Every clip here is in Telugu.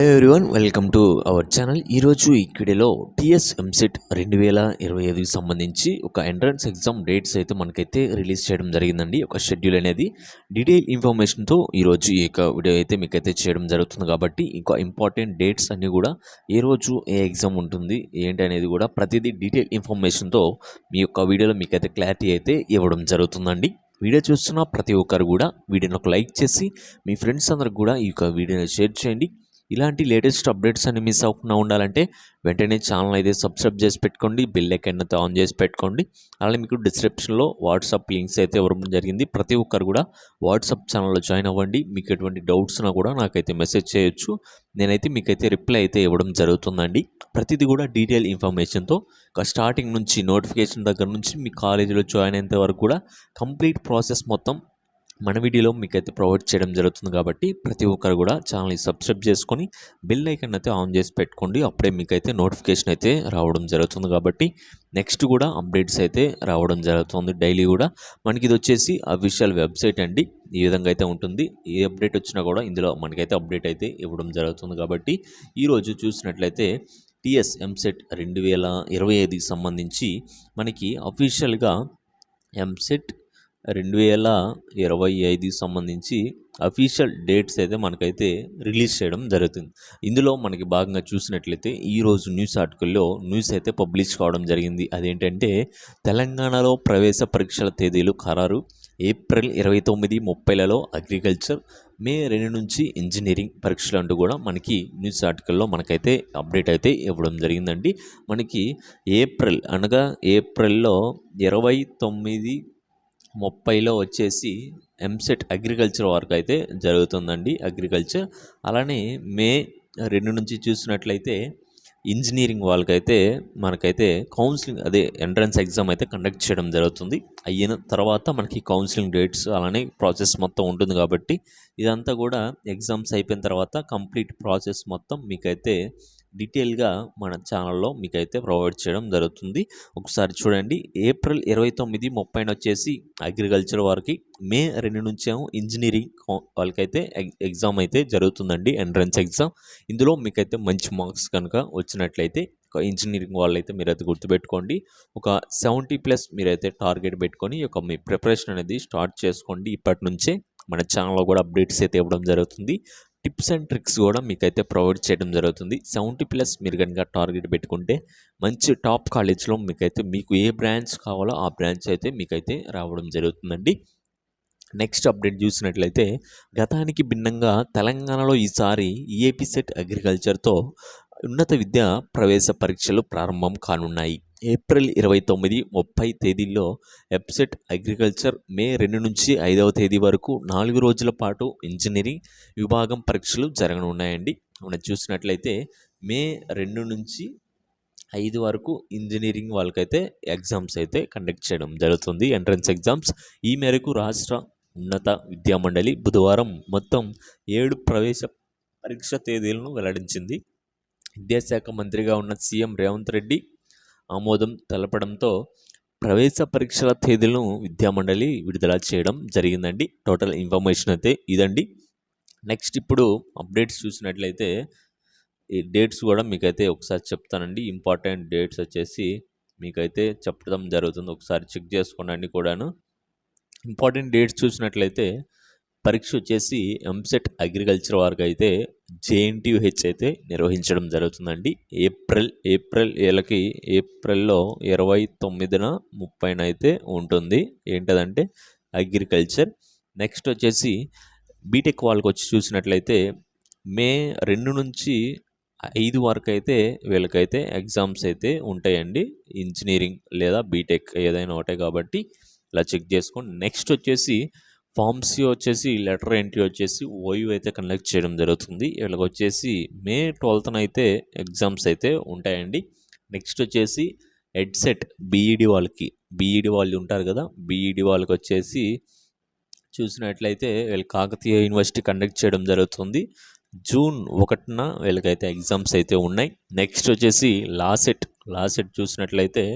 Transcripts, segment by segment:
Everyone welcome to our channel. ఈరోజు ఈ వీడియోలో టీఎస్ ఎంసెట్ 2025కి సంబంధించి ఒక ఎంట్రన్స్ ఎగ్జామ్ డేట్స్ అయితే మనకైతే రిలీజ్ చేయడం జరిగిందండి. ఒక షెడ్యూల్ అనేది డీటెయిల్ ఇన్ఫర్మేషన్తో ఈరోజు ఈ యొక్క వీడియో అయితే మీకైతే చేయడం జరుగుతుంది. కాబట్టి ఇంకా ఇంపార్టెంట్ డేట్స్ అన్నీ కూడా ఏ రోజు ఏ ఎగ్జామ్ ఉంటుంది ఏంటి అనేది కూడా ప్రతిదీ డీటెయిల్ ఇన్ఫర్మేషన్తో మీ యొక్క వీడియోలో మీకైతే క్లారిటీ అయితే ఇవ్వడం జరుగుతుందండి. వీడియో చూస్తున్న ప్రతి ఒక్కరు కూడా వీడియోని ఒక లైక్ చేసి మీ ఫ్రెండ్స్ అందరికి కూడా ఈ యొక్క వీడియోని షేర్ చేయండి. ఇలాంటి లేటెస్ట్ అప్డేట్స్ అన్ని మిస్ అవ్వకుండా ఉండాలంటే వెంటనే ఛానల్ అయితే సబ్స్క్రైబ్ చేసి పెట్టుకోండి, బెల్ ఐకాన్ అయితే ఆన్ చేసి పెట్టుకోండి. అలానే మీకు డిస్క్రిప్షన్లో వాట్సాప్ లింక్స్ అయితే ఇవ్వడం జరిగింది. ప్రతి ఒక్కరు కూడా వాట్సాప్ ఛానల్లో జాయిన్ అవ్వండి. మీకు ఎటువంటి డౌట్స్ ఉన్నా కూడా నాకైతే మెసేజ్ చేయొచ్చు. నేనైతే మీకైతే రిప్లై అయితే ఇవ్వడం జరుగుతుందండి. ప్రతిదీ కూడా డీటెయిల్ ఇన్ఫర్మేషన్తో స్టార్టింగ్ నుంచి నోటిఫికేషన్ దగ్గర నుంచి మీ కాలేజీలో జాయిన్ అయ్యేంత వరకు కూడా కంప్లీట్ ప్రాసెస్ మొత్తం మన వీడియోలో మీకైతే ప్రొవైడ్ చేయడం జరుగుతుంది. కాబట్టి ప్రతి ఒక్కరు కూడా ఛానల్ని సబ్స్క్రైబ్ చేసుకొని బెల్ ఐకాన్ అయితే ఆన్ చేసి పెట్టుకోండి. అప్పుడే మీకైతే నోటిఫికేషన్ అయితే రావడం జరుగుతుంది. కాబట్టి నెక్స్ట్ కూడా అప్డేట్స్ అయితే రావడం జరుగుతుంది. డైలీ కూడా మనకి ఇది వచ్చేసి అఫీషియల్ వెబ్సైట్ అండి. ఈ విధంగా అయితే ఉంటుంది. ఏ అప్డేట్ వచ్చినా కూడా ఇందులో మనకైతే అప్డేట్ అయితే ఇవ్వడం జరుగుతుంది. కాబట్టి ఈరోజు చూసినట్లయితే టీఎస్ ఎంసెట్ 2025కి సంబంధించి మనకి అఫీషియల్గా ఎంసెట్ 2025కి సంబంధించి అఫీషియల్ డేట్స్ అయితే మనకైతే రిలీజ్ చేయడం జరుగుతుంది. ఇందులో మనకి భాగంగా చూసినట్లయితే ఈరోజు న్యూస్ ఆర్టికల్లో న్యూస్ అయితే పబ్లిష్ కావడం జరిగింది. అదేంటంటే తెలంగాణలో ప్రవేశ పరీక్షల తేదీలు ఖరారు. ఏప్రిల్ 29, 30లలో అగ్రికల్చర్, మే 2 నుంచి ఇంజనీరింగ్ పరీక్షలు అంటూ కూడా మనకి న్యూస్ ఆర్టికల్లో మనకైతే అప్డేట్ అయితే ఇవ్వడం జరిగిందండి. మనకి ఏప్రిల్లో 29, 30లో వచ్చేసి ఎంసెట్ అగ్రికల్చర్ వరకు అయితే జరుగుతుందండి. అగ్రికల్చర్ అలానే మే 2 నుంచి చూసినట్లయితే ఇంజనీరింగ్ వాళ్ళకైతే మనకైతే కౌన్సిలింగ్ ఎంట్రన్స్ ఎగ్జామ్ అయితే కండక్ట్ చేయడం జరుగుతుంది. అయిన తర్వాత మనకి కౌన్సిలింగ్ డేట్స్ అలానే ప్రాసెస్ మొత్తం ఉంటుంది. కాబట్టి ఇదంతా కూడా ఎగ్జామ్స్ అయిపోయిన తర్వాత కంప్లీట్ ప్రాసెస్ మొత్తం మీకైతే డీటెయిల్గా మన ఛానల్లో మీకైతే ప్రొవైడ్ చేయడం జరుగుతుంది. ఒకసారి చూడండి. ఏప్రిల్ 29, 30 వచ్చేసి అగ్రికల్చర్ వారికి, మే 2 నుంచేమో ఇంజనీరింగ్ వాళ్ళకైతే ఎగ్జామ్ అయితే జరుగుతుందండి, ఎంట్రన్స్ ఎగ్జామ్. ఇందులో మీకైతే మంచి మార్క్స్ కనుక వచ్చినట్లయితే ఇంజనీరింగ్ వాళ్ళైతే మీరైతే గుర్తుపెట్టుకోండి. ఒక 70+ మీరైతే టార్గెట్ పెట్టుకొని మీ ప్రిపరేషన్ అనేది స్టార్ట్ చేసుకోండి. ఇప్పటి నుంచే మన ఛానల్లో కూడా అప్డేట్స్ అయితే ఇవ్వడం జరుగుతుంది. టిప్స్ అండ్ ట్రిక్స్ కూడా మీకైతే ప్రొవైడ్ చేయడం జరుగుతుంది. 70+ మీరు కనుక టార్గెట్ పెట్టుకుంటే మంచి టాప్ కాలేజ్లో మీకు ఏ బ్రాంచ్ కావాలో ఆ బ్రాంచ్ అయితే మీకైతే రావడం జరుగుతుందండి. నెక్స్ట్ అప్డేట్ చూసినట్లయితే గతానికి భిన్నంగా తెలంగాణలో ఈసారి ఈఏపీ సెట్ అగ్రికల్చర్తో ఉన్నత విద్యా ప్రవేశ పరీక్షలు ప్రారంభం కానున్నాయి. ఏప్రిల్ 29, 30 తేదీల్లో ఎప్సెట్ అగ్రికల్చర్, మే 2 నుంచి 5వ తేదీ వరకు 4 రోజుల పాటు ఇంజనీరింగ్ విభాగం పరీక్షలు జరగనున్నాయండి. మనం చూసినట్లయితే మే 2 నుంచి 5 వరకు ఇంజనీరింగ్ వాళ్ళకైతే ఎగ్జామ్స్ అయితే కండక్ట్ చేయడం జరుగుతుంది, ఎంట్రన్స్ ఎగ్జామ్స్. ఈ మేరకు రాష్ట్ర ఉన్నత విద్యామండలి బుధవారం మొత్తం 7 ప్రవేశ పరీక్ష తేదీలను వెల్లడించింది. విద్యాశాఖ మంత్రిగా ఉన్న సీఎం రేవంత్ రెడ్డి ఆమోదం తెలపడంతో ప్రవేశ పరీక్షల తేదీలను విద్యామండలి విడుదల చేయడం జరిగిందండి. టోటల్ ఇన్ఫర్మేషన్ అయితే ఇదండి. నెక్స్ట్ ఇప్పుడు అప్డేట్స్ చూసినట్లయితే ఈ డేట్స్ కూడా మీకైతే ఒకసారి చెప్తానండి. ఇంపార్టెంట్ డేట్స్ వచ్చేసి మీకైతే చెప్పడం జరుగుతుంది. ఒకసారి చెక్ చేసుకోండి అన్నీ కూడాను. ఇంపార్టెంట్ డేట్స్ చూసినట్లయితే పరీక్ష వచ్చేసి ఎంసెట్ అగ్రికల్చర్ వారికి అయితే జేఎన్టీయూహెచ్ అయితే నిర్వహించడం జరుగుతుందండి. ఏప్రిల్లో 29న 30న అయితే ఉంటుంది. ఏంటదంటే అగ్రికల్చర్. నెక్స్ట్ వచ్చేసి బీటెక్ వాళ్ళకి వచ్చి చూసినట్లయితే మే 2 నుంచి 5 వరకు అయితే వీళ్ళకైతే ఎగ్జామ్స్ అయితే ఉంటాయండి. ఇంజనీరింగ్ లేదా బీటెక్ ఏదైనా ఒకటే కాబట్టి ఇలా చెక్ చేసుకోండి. నెక్స్ట్ వచ్చేసి ఫార్మసీ వచ్చేసి లెటర్ ఎంట్రీ వచ్చేసి ఓయూ అయితే కండక్ట్ చేయడం జరుగుతుంది. వీళ్ళకి వచ్చేసి మే 12న అయితే ఎగ్జామ్స్ అయితే ఉంటాయండి. నెక్స్ట్ వచ్చేసి ఎడ్సెట్ బీఈడి వాళ్ళు ఉంటారు కదా, బీఈడి వాళ్ళకి వచ్చేసి చూసినట్లయితే వీళ్ళు కాకతీయ యూనివర్సిటీ కండక్ట్ చేయడం జరుగుతుంది. జూన్ 1న వీళ్ళకైతే ఎగ్జామ్స్ అయితే ఉన్నాయి. నెక్స్ట్ వచ్చేసి లాసెట్ చూసినట్లయితే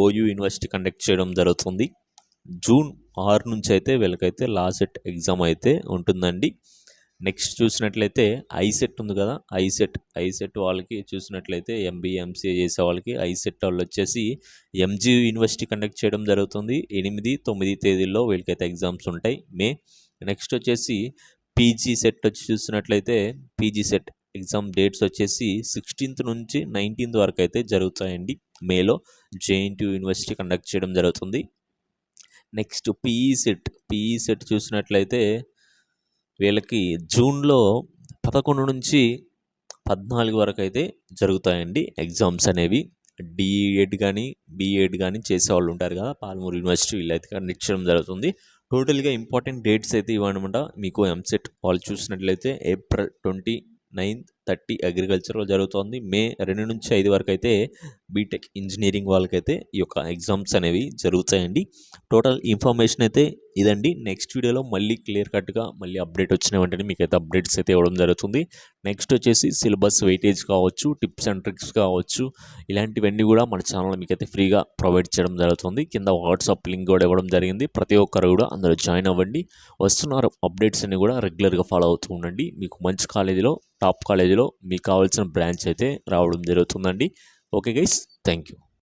ఓయూ యూనివర్సిటీ కండక్ట్ చేయడం జరుగుతుంది. జూన్ 6 నుంచి అయితే వీళ్ళకైతే లాసెట్ ఎగ్జామ్ అయితే ఉంటుందండి. నెక్స్ట్ చూసినట్లయితే ఐసెట్ ఉంది కదా, ఐసెట్ వాళ్ళకి చూసినట్లయితే ఎంబీఏ ఎంసీఏ చేసే వాళ్ళకి ఐసెట్ వాళ్ళు వచ్చేసి ఎంజీ యూనివర్సిటీ కండక్ట్ చేయడం జరుగుతుంది. 8, 9 తేదీల్లో వీళ్ళకైతే ఎగ్జామ్స్ ఉంటాయి మే. నెక్స్ట్ వచ్చేసి పీజీ సెట్ వచ్చి చూసినట్లయితే పీజీ సెట్ ఎగ్జామ్ డేట్స్ వచ్చేసి 16th నుంచి 19th వరకు అయితే జరుగుతాయండి మేలో. జేఎన్టీయూ యూనివర్సిటీ కండక్ట్ చేయడం జరుగుతుంది. నెక్స్ట్ పీఈ సెట్ చూసినట్లయితే వీళ్ళకి జూన్లో 11 నుంచి 14 వరకు అయితే జరుగుతాయండి ఎగ్జామ్స్ అనేవి. డిఎడ్ కానీ బీఎడ్ కానీ చేసేవాళ్ళు ఉంటారు కదా, పాలమూరు యూనివర్సిటీ వీళ్ళైతే కండక్ట్ చేయడం జరుగుతుంది. టోటల్గా ఇంపార్టెంట్ డేట్స్ అయితే ఇవన్నమాట. మీకు ఎంసెట్ వాళ్ళు చూసినట్లయితే April 29, 30 అగ్రికల్చర్లో జరుగుతుంది. మే 2 నుంచి 5 వరకు అయితే బీటెక్ ఇంజనీరింగ్ వాళ్ళకైతే ఈ యొక్క ఎగ్జామ్స్ అనేవి జరుగుతాయండి. టోటల్ ఇన్ఫర్మేషన్ అయితే ఇదండి. నెక్స్ట్ వీడియోలో మళ్ళీ క్లియర్ కట్గా మళ్ళీ అప్డేట్ వచ్చిన వెంటనే మీకైతే అప్డేట్స్ అయితే ఇవ్వడం జరుగుతుంది. నెక్స్ట్ వచ్చేసి సిలబస్ వెయిటేజ్ కావచ్చు, టిప్స్ అండ్ ట్రిక్స్ కావచ్చు, ఇలాంటివన్నీ కూడా మన ఛానల్లో మీకైతే ఫ్రీగా ప్రొవైడ్ చేయడం జరుగుతుంది. కింద వాట్సాప్ లింక్ కూడా ఇవ్వడం జరిగింది. ప్రతి ఒక్కరు కూడా అందులో జాయిన్ అవ్వండి. వస్తున్న అప్డేట్స్ అన్ని కూడా రెగ్యులర్గా ఫాలో అవుతూ ఉండండి. మీకు మంచి కాలేజీలో, టాప్ కాలేజీలో మీకు కావాల్సిన బ్రాంచ్ అయితే రావడం జరుగుతుందండి. Okay guys, thank you.